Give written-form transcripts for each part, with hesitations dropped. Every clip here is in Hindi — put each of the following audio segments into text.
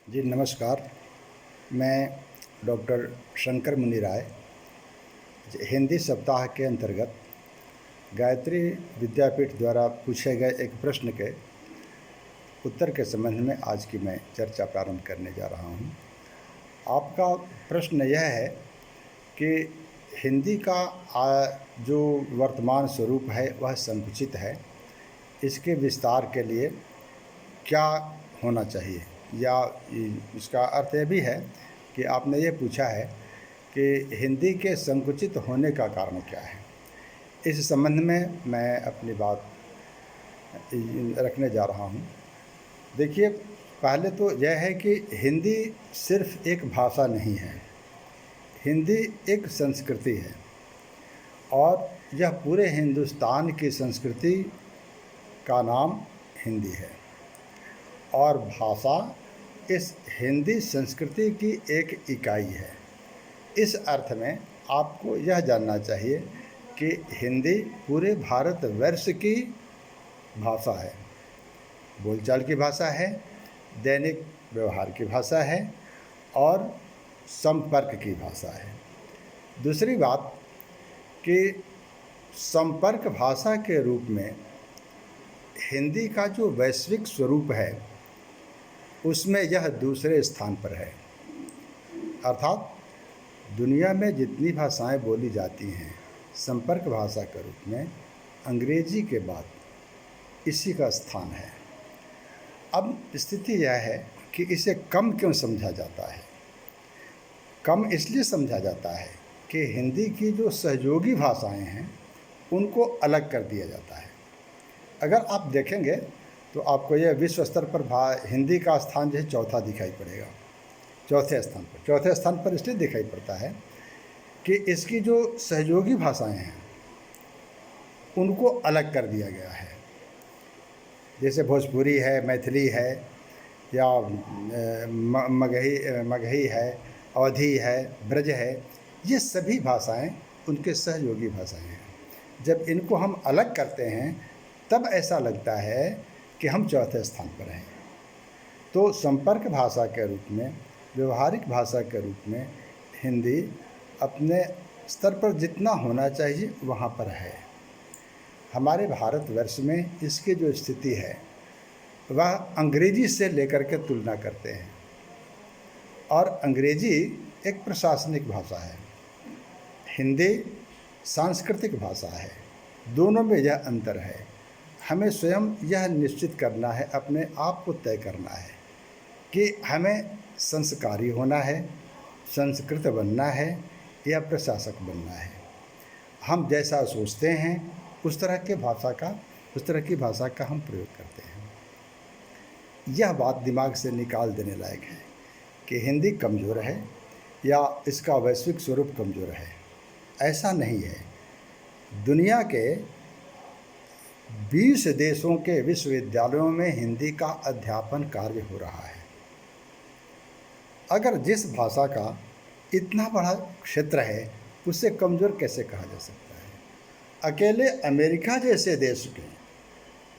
जी नमस्कार। मैं डॉक्टर शंकर मुनि राय हिंदी सप्ताह के अंतर्गत गायत्री विद्यापीठ द्वारा पूछे गए एक प्रश्न के उत्तर के संबंध में आज की मैं चर्चा प्रारंभ करने जा रहा हूँ। आपका प्रश्न यह है कि हिंदी का जो वर्तमान स्वरूप है वह संकुचित है, इसके विस्तार के लिए क्या होना चाहिए, या इसका अर्थ यह भी है कि आपने ये पूछा है कि हिंदी के संकुचित होने का कारण क्या है। इस संबंध में मैं अपनी बात रखने जा रहा हूँ। देखिए, पहले तो यह है कि हिंदी सिर्फ एक भाषा नहीं है, हिंदी एक संस्कृति है और यह पूरे हिंदुस्तान की संस्कृति का नाम हिंदी है और भाषा इस हिंदी संस्कृति की एक इकाई है। इस अर्थ में आपको यह जानना चाहिए कि हिंदी पूरे भारतवर्ष की भाषा है, बोलचाल की भाषा है, दैनिक व्यवहार की भाषा है और संपर्क की भाषा है। दूसरी बात कि संपर्क भाषा के रूप में हिंदी का जो वैश्विक स्वरूप है उसमें यह दूसरे स्थान पर है। अर्थात दुनिया में जितनी भाषाएं बोली जाती हैं संपर्क भाषा के रूप में अंग्रेजी के बाद इसी का स्थान है। अब स्थिति यह है कि इसे कम क्यों समझा जाता है। कम इसलिए समझा जाता है कि हिंदी की जो सहयोगी भाषाएं हैं उनको अलग कर दिया जाता है। अगर आप देखेंगे तो आपको यह विश्व स्तर पर हिंदी का स्थान जो है चौथा दिखाई पड़ेगा, चौथे स्थान पर इसलिए दिखाई पड़ता है कि इसकी जो सहयोगी भाषाएं हैं उनको अलग कर दिया गया है। जैसे भोजपुरी है, मैथिली है, या मगही है, अवधी है, ब्रज है, ये सभी भाषाएं उनके सहयोगी भाषाएं हैं। जब इनको हम अलग करते हैं तब ऐसा लगता है कि हम चौथे स्थान पर हैं। तो संपर्क भाषा के रूप में, व्यवहारिक भाषा के रूप में हिंदी अपने स्तर पर जितना होना चाहिए वहाँ पर है। हमारे भारतवर्ष में इसकी जो स्थिति है वह अंग्रेजी से लेकर के तुलना करते हैं, और अंग्रेजी एक प्रशासनिक भाषा है, हिंदी सांस्कृतिक भाषा है। दोनों में यह अंतर है। हमें स्वयं यह निश्चित करना है, अपने आप को तय करना है कि हमें संस्कारी होना है, संस्कृत बनना है या प्रशासक बनना है। हम जैसा सोचते हैं उस तरह की भाषा का हम प्रयोग करते हैं। यह बात दिमाग से निकाल देने लायक है कि हिंदी कमज़ोर है या इसका वैश्विक स्वरूप कमज़ोर है। ऐसा नहीं है। दुनिया के 20 देशों के विश्वविद्यालयों में हिंदी का अध्यापन कार्य हो रहा है। अगर जिस भाषा का इतना बड़ा क्षेत्र है उसे कमज़ोर कैसे कहा जा सकता है। अकेले अमेरिका जैसे देश के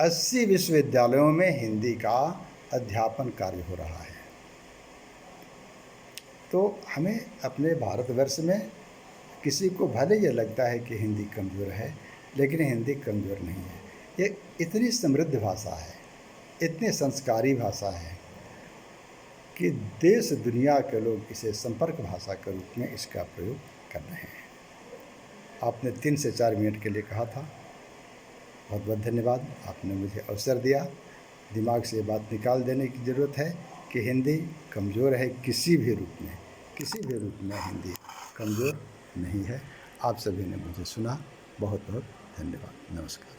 80 विश्वविद्यालयों में हिंदी का अध्यापन कार्य हो रहा है। तो हमें अपने भारतवर्ष में किसी को भले ये लगता है कि हिंदी कमज़ोर है, लेकिन हिंदी कमज़ोर नहीं है। ये इतनी समृद्ध भाषा है, इतनी संस्कारी भाषा है कि देश दुनिया के लोग इसे संपर्क भाषा के रूप में इसका प्रयोग कर रहे हैं। आपने 3 से 4 मिनट के लिए कहा था, बहुत बहुत धन्यवाद। आपने मुझे अवसर दिया। दिमाग से बात निकाल देने की ज़रूरत है कि हिंदी कमज़ोर है। किसी भी रूप में हिंदी कमज़ोर नहीं है। आप सभी ने मुझे सुना, बहुत बहुत धन्यवाद। नमस्कार।